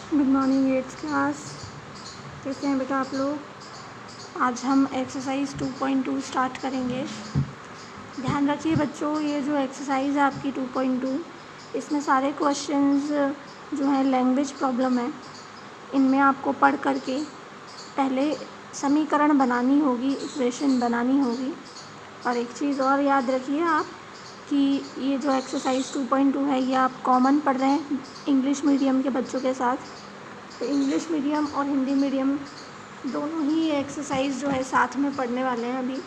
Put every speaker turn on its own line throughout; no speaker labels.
Good morning eighth class. कैसे हैं बेटा आप लोग। आज हम एक्सरसाइज 2.2 स्टार्ट करेंगे। ध्यान रखिए बच्चों, ये जो एक्सरसाइज है आपकी 2.2, इसमें सारे क्वेश्चंस जो हैं लैंग्वेज प्रॉब्लम है। इनमें आपको पढ़ करके पहले समीकरण बनानी होगी, इक्वेशन बनानी होगी। और एक चीज़ और याद रखिए आप कि ये जो एक्सरसाइज 2.2 है ये आप कॉमन पढ़ रहे हैं इंग्लिश मीडियम के बच्चों के साथ। तो इंग्लिश मीडियम और हिंदी मीडियम दोनों ही एक्सरसाइज जो है साथ में पढ़ने वाले हैं अभी।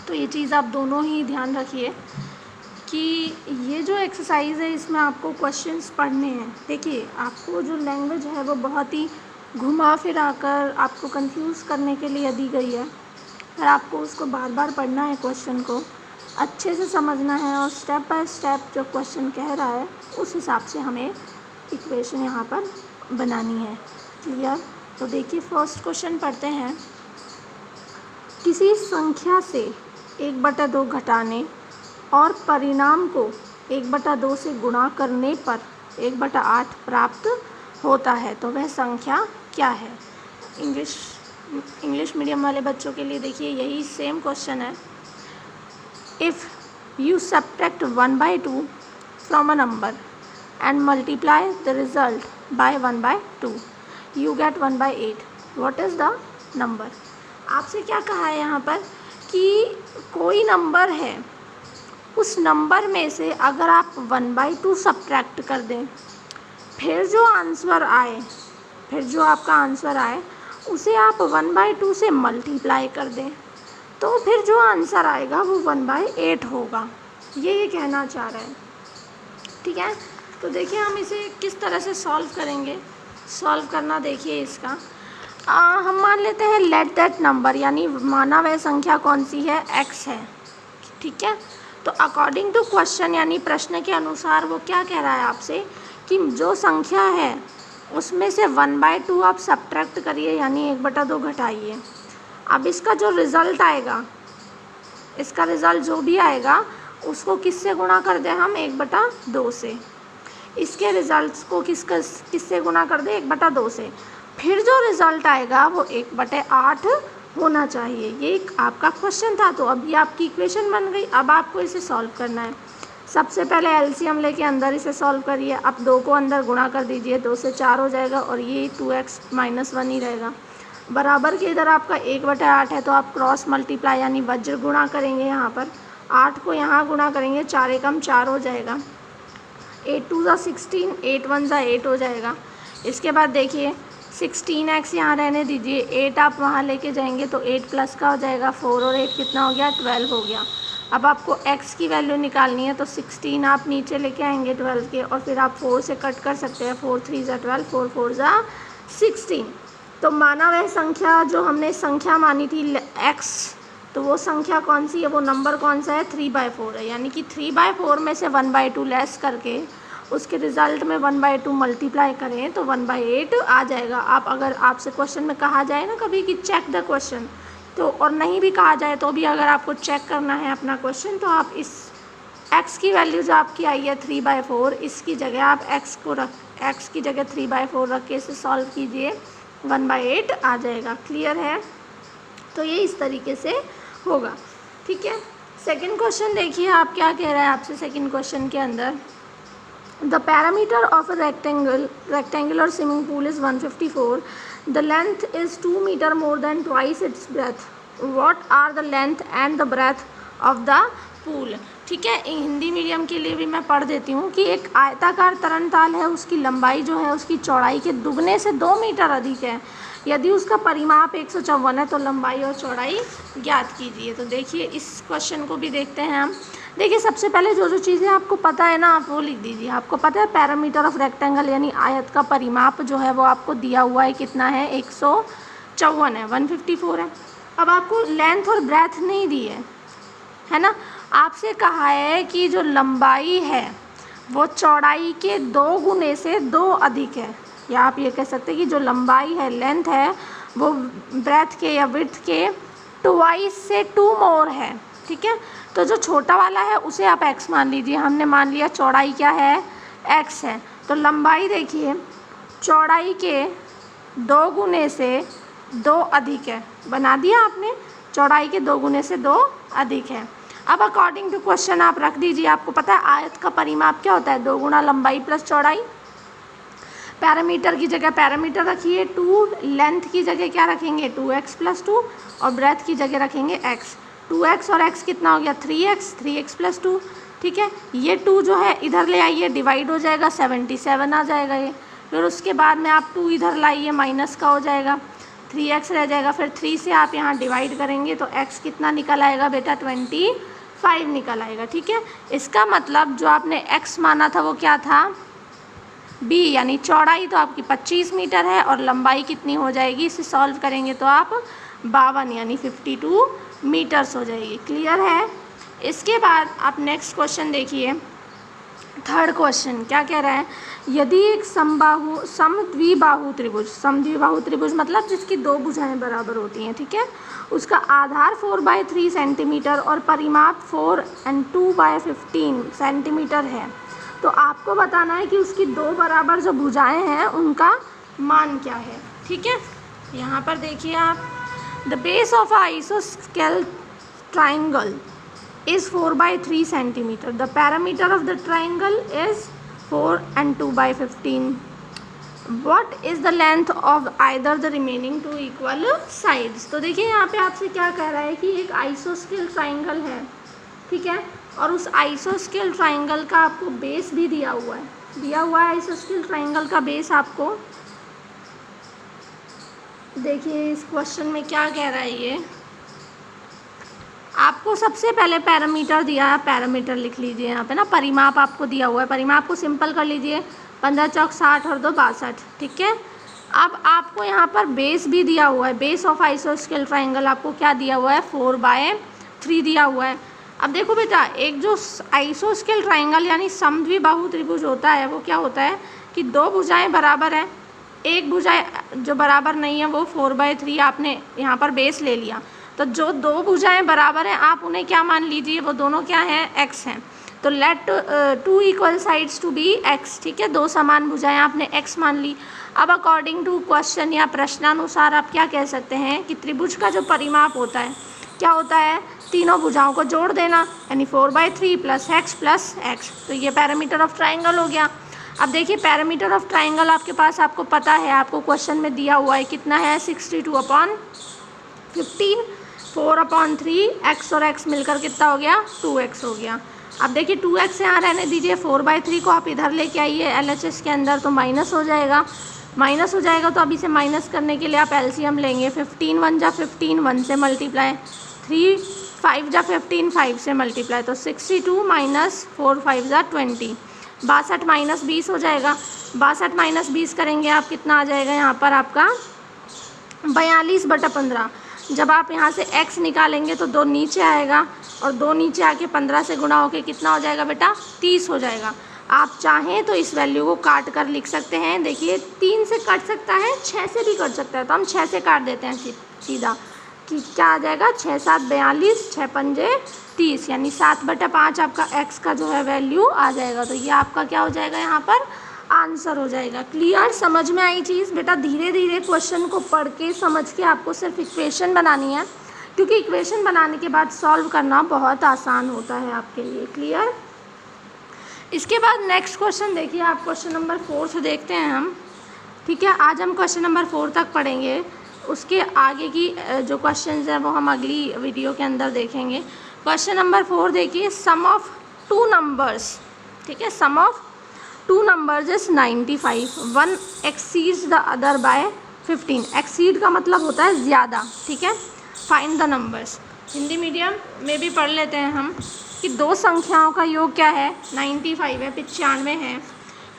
तो ये चीज़ आप दोनों ही ध्यान रखिए कि ये जो एक्सरसाइज है इसमें आपको क्वेश्चंस पढ़ने हैं। देखिए आपको जो लैंग्वेज है वो बहुत ही घुमा फिरा कर आपको कंफ्यूज करने के लिए दी गई है, पर आपको उसको बार बार पढ़ना है, क्वेश्चन को अच्छे से समझना है और स्टेप बाय स्टेप जो क्वेश्चन कह रहा है उस हिसाब से हमें इक्वेशन यहाँ पर बनानी है। क्लियर। तो देखिए फर्स्ट क्वेश्चन पढ़ते हैं। किसी संख्या से 1/2 घटाने और परिणाम को 1/2 से गुणा करने पर 1/8 प्राप्त होता है, तो वह संख्या क्या है। इंग्लिश मीडियम वाले बच्चों के लिए देखिए यही सेम क्वेश्चन है। If you subtract 1/2 from a number and multiply the result by 1/2, you get 1/8. What is the number? आपसे क्या कहा है यहाँ पर कि कोई नंबर है, उस नंबर में से अगर आप 1/2 सब्ट्रैक्ट कर दें, फिर जो आपका आंसर आए उसे आप 1/2 से मल्टीप्लाई कर दें, तो फिर जो आंसर आएगा वो 1/8 होगा। ये कहना चाह रहा है। ठीक है। तो देखिए हम इसे किस तरह से सॉल्व करेंगे। सॉल्व करना देखिए इसका हम मान लेते हैं लेट दैट नंबर, यानी माना वह संख्या कौन सी है, x है। ठीक है। तो अकॉर्डिंग टू क्वेश्चन यानी प्रश्न के अनुसार वो क्या कह रहा है आपसे कि जो संख्या है उसमें से 1/2 आप सब्ट्रैक्ट करिए, यानी 1/2 घटाइए। अब इसका जो रिज़ल्ट आएगा, इसका रिज़ल्ट जो भी आएगा उसको किससे गुणा कर दें हम, 1/2 से। इसके रिज़ल्ट्स को किससे गुणा कर दे, 1/2 से। फिर जो रिज़ल्ट आएगा वो 1/8 होना चाहिए। ये एक आपका क्वेश्चन था, तो अब ये आपकी इक्वेशन बन गई। अब आपको इसे सॉल्व करना है। सबसे पहले एलसीएम लेके अंदर इसे सॉल्व करिए। अब 2 को अंदर गुणा कर दीजिए, 2 से 4 हो जाएगा और ये 2x - 1 ही रहेगा। बराबर के इधर आपका 1/8 है, तो आप क्रॉस मल्टीप्लाई यानी वज्र गुणा करेंगे। यहाँ पर 8 को यहाँ गुणा करेंगे, 4 एकम 4 हो जाएगा, 8 2 = 16, 8 1 = 8 हो जाएगा। इसके बाद देखिए 16x यहाँ रहने दीजिए, 8 आप वहाँ लेके जाएंगे तो 8 प्लस का हो जाएगा 4 और 8 कितना हो गया, 12 हो गया। अब आपको x की वैल्यू निकालनी है, तो 16 आप नीचे लेके आएंगे 12 के, और फिर आप 4 से कट कर सकते हैं। 4 3 = 12, 4 4 = 16। तो माना वह संख्या जो हमने संख्या मानी थी x, तो वो संख्या कौन सी है, वो नंबर कौन सा है, 3/4 है। यानी कि 3/4 में से 1/2 लेस करके उसके रिज़ल्ट में 1/2 मल्टीप्लाई करें तो 1/8 आ जाएगा। आप अगर आपसे क्वेश्चन में कहा जाए ना कभी कि चेक द क्वेश्चन, तो और नहीं भी कहा जाए तो भी अगर आपको चेक करना है अपना क्वेश्चन, तो आप इस x की वैल्यू जो आपकी आई है 3/4, इसकी जगह आप x की जगह 3/4 रख के इसे सॉल्व कीजिए, 1/8 आ जाएगा। क्लियर है। तो ये इस तरीके से होगा। ठीक है। सेकंड क्वेश्चन देखिए आप क्या कह रहा है आपसे सेकंड क्वेश्चन के अंदर। The parameter of a rectangular swimming pool is 154. The length is 2 metre more than twice its breadth. What are the length and the breadth of the pool. ठीक है। हिंदी मीडियम के लिए भी मैं पढ़ देती हूँ कि एक आयताकार तरणताल है, उसकी लंबाई जो है उसकी चौड़ाई के दुगने से 2 मीटर अधिक है। यदि उसका परिमाप 154 है तो लंबाई और चौड़ाई ज्ञात कीजिए। तो देखिए इस क्वेश्चन को भी देखते हैं हम। देखिए सबसे पहले जो चीज़ें आपको पता है ना आप वो लिख दीजिए। आपको पता है पैरामीटर ऑफ रेक्टेंगल यानी आयत का परिमाप जो है वो आपको दिया हुआ है, कितना है, 154 है, 154 है। अब आपको लेंथ और ब्रेथ नहीं दी है ना। आपसे कहा है कि जो लंबाई है वो चौड़ाई के 2 गुने से 2 अधिक है, या आप ये कह सकते हैं कि जो लंबाई है, लेंथ है, वो ब्रेथ के या विड्थ के 2 से 2 मोर है। ठीक है। तो जो छोटा वाला है उसे आप x मान लीजिए। हमने मान लिया चौड़ाई क्या है, x है। तो लंबाई देखिए चौड़ाई के 2 गुने से 2 अधिक है। बना दिया आपने, चौड़ाई के 2 गुने से 2 अधिक है। अब अकॉर्डिंग टू क्वेश्चन आप रख दीजिए। आपको पता है आयत का परिमाप क्या होता है, 2 गुना लंबाई प्लस चौड़ाई। पैरामीटर की जगह पैरामीटर रखिए 2, लेंथ की जगह क्या रखेंगे 2x + 2 और ब्रेथ की जगह रखेंगे x। 2x और x कितना हो गया 3x + 2। ठीक है, ये 2 जो है इधर ले आइए, डिवाइड हो जाएगा 77 आ जाएगा ये। फिर उसके बाद में आप 2 इधर लाइए, माइनस का हो जाएगा, 3x रह जाएगा। फिर 3 से आप यहाँ डिवाइड करेंगे तो x कितना निकल आएगा बेटा 25 निकल आएगा। ठीक है, इसका मतलब जो आपने x माना था वो क्या था b, यानी चौड़ाई तो आपकी 25 मीटर है और लंबाई कितनी हो जाएगी, इसे सॉल्व करेंगे तो आप 52 यानी 52 मीटर्स हो जाएगी। क्लियर है। इसके बाद आप नेक्स्ट क्वेश्चन देखिए, थर्ड क्वेश्चन क्या कह रहा है, यदि एक समद्विबाहु त्रिभुज मतलब जिसकी 2 भुजाएं बराबर होती हैं, ठीक है, उसका आधार 4/3 सेंटीमीटर और परिमाप 4 और 2/15 सेंटीमीटर है, तो आपको बताना है कि उसकी 2 बराबर जो भुजाएं हैं उनका मान क्या है। ठीक है, यहाँ पर देखिए आप, द बेस ऑफ आइसोस्केल triangle is 4/3 centimeter. The parameter of the triangle is 4 and 2/15. What is the length of either the remaining 2 equal sides? तो देखिए यहाँ पे आपसे क्या कह रहा है कि एक आइसोस्केल ट्राइंगल है, ठीक है, और उस आइसोस्केल ट्राइंगल का आपको बेस भी दिया हुआ है आइसोस्केल ट्राइंगल का बेस आपको। देखिए इस क्वेश्चन में क्या कह रहा है, ये आपको सबसे पहले पैरामीटर दिया है, पैरामीटर लिख लीजिए यहाँ पे ना, परिमाप आपको दिया हुआ है, परिमाप को सिंपल कर लीजिए, 15 चौक 60 और 2 62। ठीक है, अब आपको यहाँ पर बेस भी दिया हुआ है, बेस ऑफ आइसोस्केल ट्राइंगल आपको क्या दिया हुआ है 4/3 दिया हुआ है। अब देखो बेटा, एक जो आइसोस्केल ट्राइंगल यानी समद्विबाहु त्रिभुज होता है वो क्या होता है कि 2 भुजाएँ बराबर है, एक भुजाएँ जो बराबर नहीं है वो 4/3 आपने यहाँ पर बेस ले लिया, तो जो 2 भुजाएं बराबर हैं आप उन्हें क्या मान लीजिए, वो दोनों क्या हैं x हैं। तो let 2 equal sides to be x। ठीक है, 2 समान भुजाएं आपने x मान ली। अब अकॉर्डिंग टू क्वेश्चन या प्रश्नानुसार आप क्या कह सकते हैं कि त्रिभुज का जो परिमाप होता है क्या होता है, तीनों भुजाओं को जोड़ देना, यानी 4/3 + x। तो ये पैरामीटर ऑफ ट्राइंगल हो गया। अब देखिए पैरामीटर ऑफ ट्राइंगल आपके पास, आपको पता है, आपको क्वेश्चन में दिया हुआ है कितना है 62/15, 4/3, x और x मिलकर कितना हो गया 2x हो गया। अब देखिए 2x यहाँ रहने दीजिए, 4/3 को आप इधर लेके आइए LHS के अंदर, तो माइनस हो जाएगा, तो अब इसे माइनस करने के लिए आप LCM लेंगे, 15 1 जा 15, 1 से मल्टीप्लाई, 3 5 जा 15, 5 से मल्टीप्लाई, तो 62 - 4 5 जा 20, 62 - 20 हो जाएगा। 62 - 20 करेंगे आप, कितना आ जाएगा यहाँ पर आपका 42/15। जब आप यहाँ से x निकालेंगे तो 2 नीचे आएगा और 2 नीचे आके 15 से गुणा होके कितना हो जाएगा बेटा 30 हो जाएगा। आप चाहें तो इस वैल्यू को काट कर लिख सकते हैं। देखिए 3 से कट सकता है, 6 से भी कट सकता है, तो हम 6 से काट देते हैं सीधा, कि क्या आ जाएगा 6 7 42, 6 पंजे 30, यानी 7/5 आपका x का जो है वैल्यू आ जाएगा। तो ये आपका क्या हो जाएगा यहाँ पर आंसर हो जाएगा। क्लियर, समझ में आई चीज़ बेटा। धीरे धीरे क्वेश्चन को पढ़ के समझ के आपको सिर्फ इक्वेशन बनानी है, क्योंकि इक्वेशन बनाने के बाद सॉल्व करना बहुत आसान होता है आपके लिए। क्लियर। इसके बाद नेक्स्ट क्वेश्चन देखिए आप, क्वेश्चन नंबर 4 से देखते हैं हम। ठीक है, आज हम क्वेश्चन नंबर 4 तक पढ़ेंगे, उसके आगे की जो क्वेश्चन हैं वो हम अगली वीडियो के अंदर देखेंगे। क्वेश्चन नंबर 4 देखिए, सम ऑफ 2 नंबर्स, ठीक है, सम of 2 numbers is 95, one exceeds the other by 15। exceed का मतलब होता है ज़्यादा, ठीक है। find the numbers, Hindi medium में भी पढ़ लेते हैं हम कि 2 संख्याओं का योग क्या है 95 है, 95 है।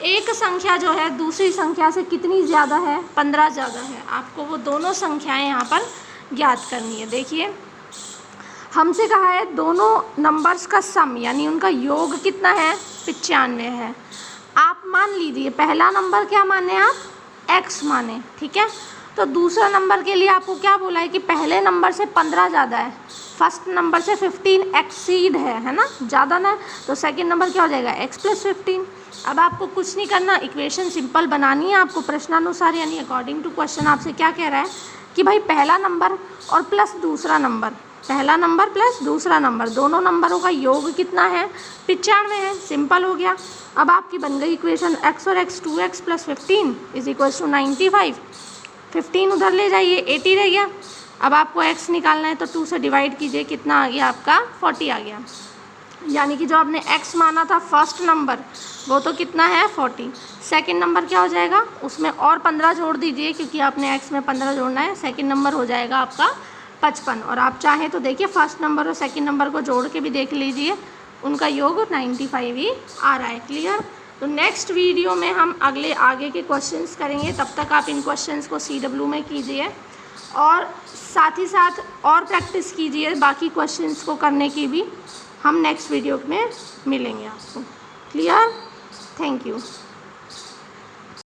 एक संख्या जो है दूसरी संख्या से कितनी ज़्यादा है 15 ज़्यादा है। आपको वो दोनों संख्याएं यहाँ पर ज्ञात करनी है। देखिए हमसे कहा है दोनों नंबर्स का सम यानी उनका योग कितना है 95 है। आप मान लीजिए पहला नंबर क्या माने आप x माने, ठीक है। तो दूसरा नंबर के लिए आपको क्या बोला है कि पहले नंबर से 15 ज़्यादा है, फर्स्ट नंबर से 15 एक्सीड है ना, ज़्यादा ना, तो सेकंड नंबर क्या हो जाएगा x + 15। अब आपको कुछ नहीं करना, इक्वेशन सिंपल बनानी है आपको प्रश्नानुसार, यानी अकॉर्डिंग टू क्वेश्चन। आपसे क्या कह रहा है कि भाई पहला नंबर और प्लस दूसरा नंबर, पहला नंबर प्लस दूसरा नंबर, दोनों नंबरों का योग कितना है, 95 है। सिंपल हो गया। अब आपकी बन गई इक्वेशन x और x 2x + 15 = 95। 15 उधर ले जाइए, 80 रह गया। अब आपको x निकालना है तो 2 से डिवाइड कीजिए, कितना आ गया आपका 40 आ गया। यानी कि जो आपने x माना था फर्स्ट नंबर वो तो कितना है 40। सेकंड नंबर क्या हो जाएगा, उसमें और 15 जोड़ दीजिए क्योंकि आपने x में 15 जोड़ना है। सेकंड नंबर हो जाएगा आपका 55। और आप चाहें तो देखिए फर्स्ट नंबर और सेकंड नंबर को जोड़ के भी देख लीजिए, उनका योग 95 ही आ रहा है। क्लियर। तो नेक्स्ट वीडियो में हम आगे के क्वेश्चंस करेंगे, तब तक आप इन क्वेश्चंस को CW में कीजिए और साथ ही साथ और प्रैक्टिस कीजिए बाकी क्वेश्चंस को करने की भी। हम नेक्स्ट वीडियो में मिलेंगे आपको। क्लियर। Thank you.